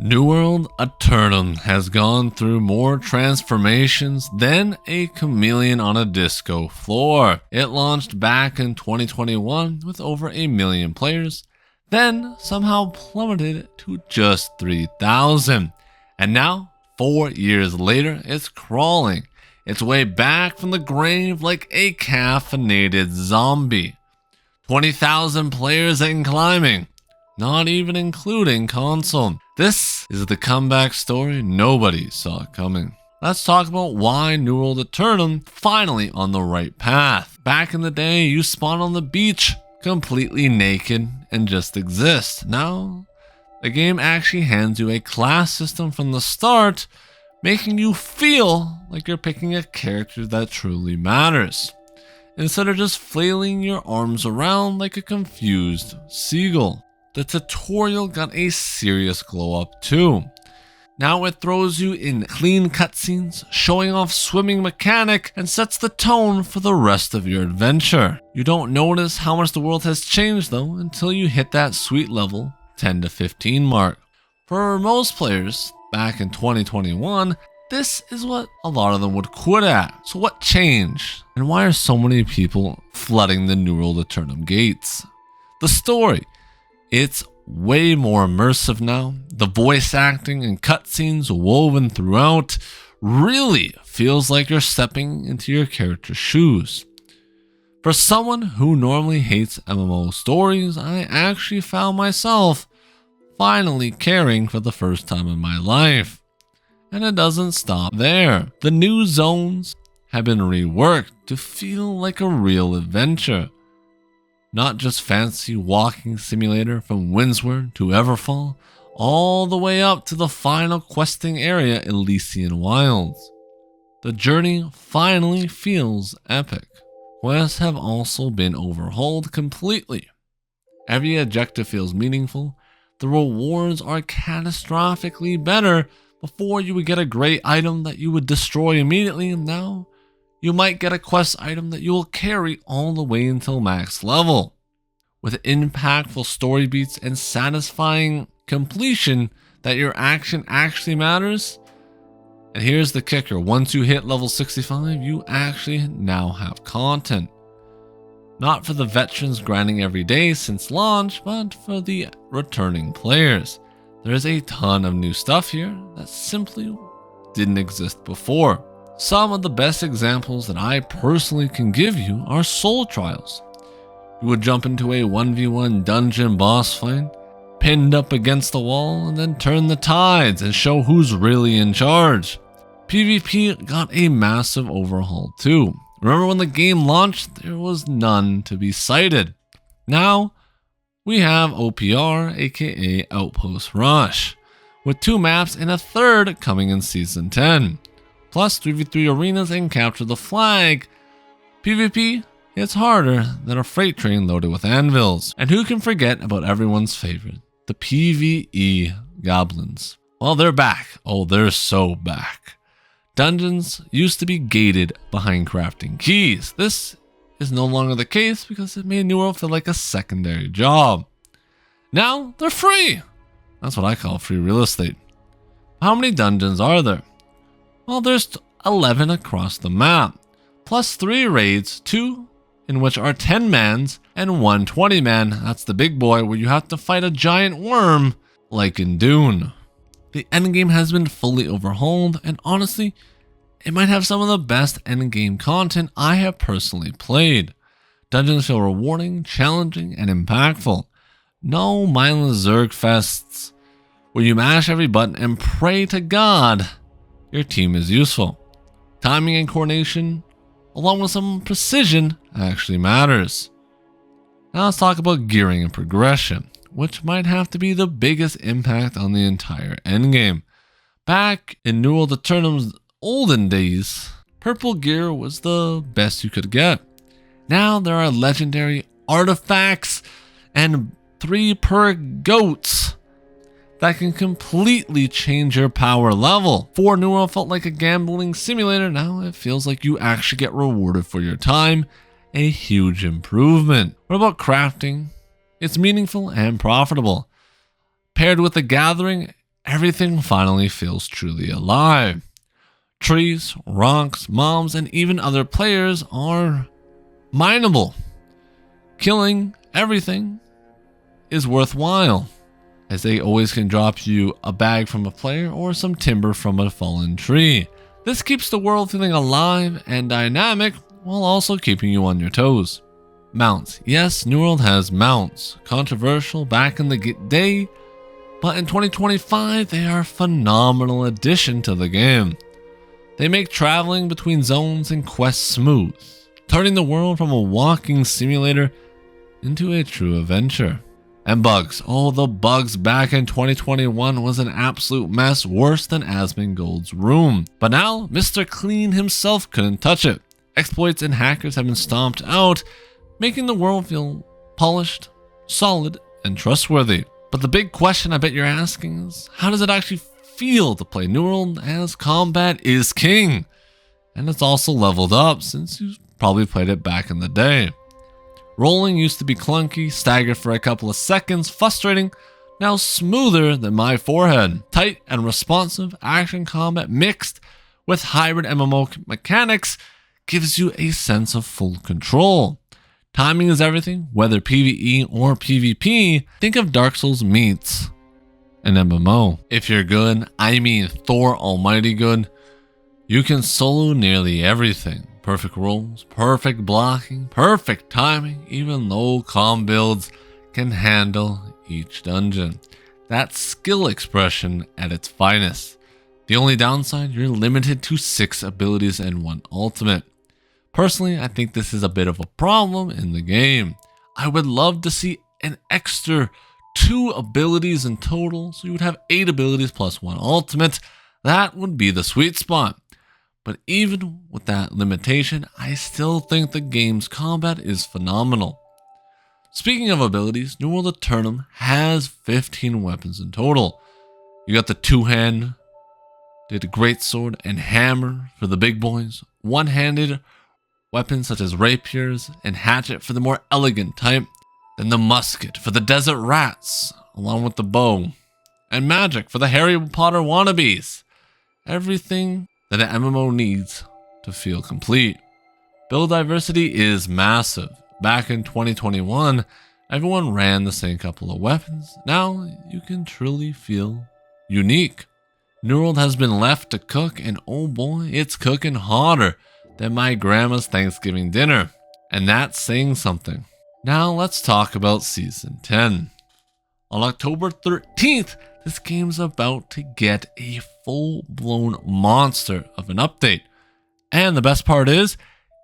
New World Aeternum has gone through more transformations than a chameleon on a disco floor. It launched back in 2021 with over 1 million players, then somehow plummeted to just 3,000. And now, 4 years later, it's crawling its way back from the grave like a caffeinated zombie. 20,000 players and climbing, not even including console. This is the comeback story nobody saw coming. Let's talk about why New World Aeternum finally on the right path. Back in the day, you spawn on the beach completely naked and just exist. Now, the game actually hands you a class system from the start, making you feel like you're picking a character that truly matters, instead of just flailing your arms around like a confused seagull. The tutorial got a serious glow up too. Now it throws you in clean cutscenes, showing off swimming mechanic, and sets the tone for the rest of your adventure. You don't notice how much the world has changed though until you hit that sweet level 10 to 15 mark. For most players, back in 2021, this is what a lot of them would quit at. So what changed? And why are so many people flooding the New World Aeternum gates? The story. It's way more immersive now. The voice acting and cutscenes woven throughout really feels like you're stepping into your character's shoes. For someone who normally hates MMO stories, I actually found myself finally caring for the first time in my life. And it doesn't stop there. The new zones have been reworked to feel like a real adventure. Not just fancy walking simulator from Windsward to Everfall, all the way up to the final questing area in Elysian Wilds. The journey finally feels epic. Quests have also been overhauled completely. Every objective feels meaningful. The rewards are catastrophically better. Before you would get a great item that you would destroy immediately, and now you might get a quest item that you will carry all the way until max level. With impactful story beats and satisfying completion that your action actually matters. And here's the kicker, once you hit level 65, you actually now have content. Not for the veterans grinding every day since launch, but for the returning players. There is a ton of new stuff here that simply didn't exist before. Some of the best examples that I personally can give you are soul trials. You would jump into a 1v1 dungeon boss fight, pinned up against the wall, and then turn the tides and show who's really in charge. PvP got a massive overhaul too. Remember when the game launched, there was none to be cited. Now, we have OPR, aka Outpost Rush, with 2 maps and a third coming in Season 10. Plus 3v3 arenas and capture the flag. PvP hits harder than a freight train loaded with anvils. And who can forget about everyone's favorite, the PvE goblins? Well, they're back. Oh, they're so back. Dungeons used to be gated behind crafting keys. This is no longer the case because it made New World feel like a secondary job. Now they're free. That's what I call free real estate. How many dungeons are there? Well, there's 11 across the map, plus 3 raids, 2 in which are 10 mans and 1 20-man. That's the big boy where you have to fight a giant worm like in Dune. The endgame has been fully overhauled, and honestly, it might have some of the best endgame content I have personally played. Dungeons feel rewarding, challenging, and impactful. No mindless Zerg fests where you mash every button and pray to God your team is useful. Timing and coordination, along with some precision, actually matters. Now let's talk about gearing and progression, which might have to be the biggest impact on the entire endgame. Back in New World Aeternum's olden days, purple gear was the best you could get. Now there are legendary artifacts and 3 per goats that can completely change your power level. Before New World felt like a gambling simulator, now it feels like you actually get rewarded for your time. A huge improvement. What about crafting? It's meaningful and profitable. Paired with the gathering, everything finally feels truly alive. Trees, rocks, mobs, and even other players are mineable. Killing everything is worthwhile, as they always can drop you a bag from a player or some timber from a fallen tree. This keeps the world feeling alive and dynamic while also keeping you on your toes. Mounts. Yes, New World has mounts. Controversial back in the day, but in 2025 they are a phenomenal addition to the game. They make traveling between zones and quests smooth, turning the world from a walking simulator into a true adventure. And bugs. Oh, the bugs back in 2021 was an absolute mess, worse than Asmongold's room. But now, Mr. Clean himself couldn't touch it. Exploits and hackers have been stomped out, making the world feel polished, solid, and trustworthy. But the big question I bet you're asking is, how does it actually feel to play New World, as combat is king? And it's also leveled up since you probably played it back in the day. Rolling used to be clunky, staggered for a couple of seconds, frustrating, now smoother than my forehead. Tight and responsive action combat mixed with hybrid MMO mechanics gives you a sense of full control. Timing is everything, whether PvE or PvP. Think of Dark Souls meets an MMO. If you're good, I mean Thor almighty good, you can solo nearly everything. Perfect rolls, perfect blocking, perfect timing, even low comm builds can handle each dungeon. That's skill expression at its finest. The only downside, you're limited to 6 abilities and 1 ultimate. Personally, I think this is a bit of a problem in the game. I would love to see an extra 2 abilities in total, so you would have 8 abilities plus 1 ultimate. That would be the sweet spot. But even with that limitation, I still think the game's combat is phenomenal. Speaking of abilities, New World Aeternum has 15 weapons in total. You got the 2-hand, the greatsword and hammer for the big boys, one-handed weapons such as rapiers and hatchet for the more elegant type, then the musket for the desert rats, along with the bow, and magic for the Harry Potter wannabes. Everything that an MMO needs to feel complete. Build diversity is massive. Back in 2021, everyone ran the same couple of weapons. Now you can truly feel unique. New World has been left to cook, and oh boy, it's cooking hotter than my grandma's Thanksgiving dinner. And that's saying something. Now let's talk about Season 10. On October 13th, this game's about to get a full-blown monster of an update. And the best part is,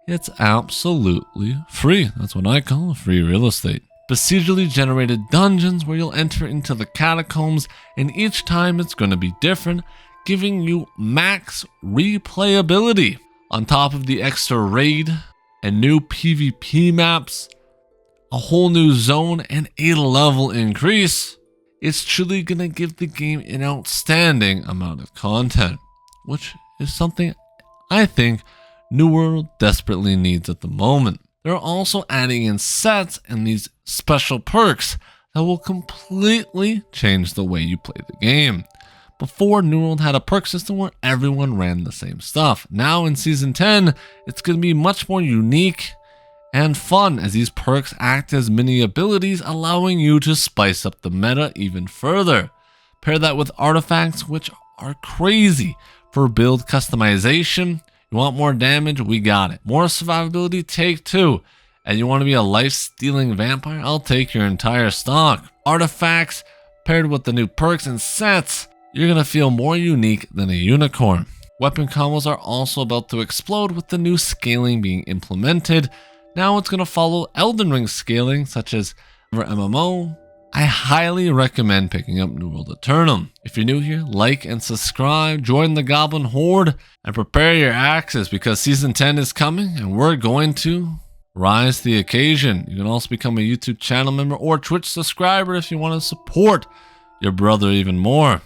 it's absolutely free. That's what I call free real estate. Procedurally generated dungeons where you'll enter into the catacombs, and each time it's going to be different, giving you max replayability. On top of the extra raid and new PvP maps, a whole new zone, and a level increase, it's truly going to give the game an outstanding amount of content, which is something I think New World desperately needs at the moment. They're also adding in sets and these special perks that will completely change the way you play the game. Before, New World had a perk system where everyone ran the same stuff. Now in Season 10, it's going to be much more unique and fun, as these perks act as mini abilities, allowing you to spice up the meta even further. Pair that with artifacts, which are crazy for build customization. You want more damage? We got it. More survivability? Take 2. And you want to be a life-stealing vampire? I'll take your entire stock. Artifacts paired with the new perks and sets, you're going to feel more unique than a unicorn. Weapon combos are also about to explode with the new scaling being implemented. Now it's going to follow Elden Ring scaling, such as for MMO. I highly recommend picking up New World Aeternum. If you're new here, like and subscribe, join the Goblin Horde, and prepare your axes because Season 10 is coming and we're going to rise to the occasion. You can also become a YouTube channel member or Twitch subscriber if you want to support your brother even more.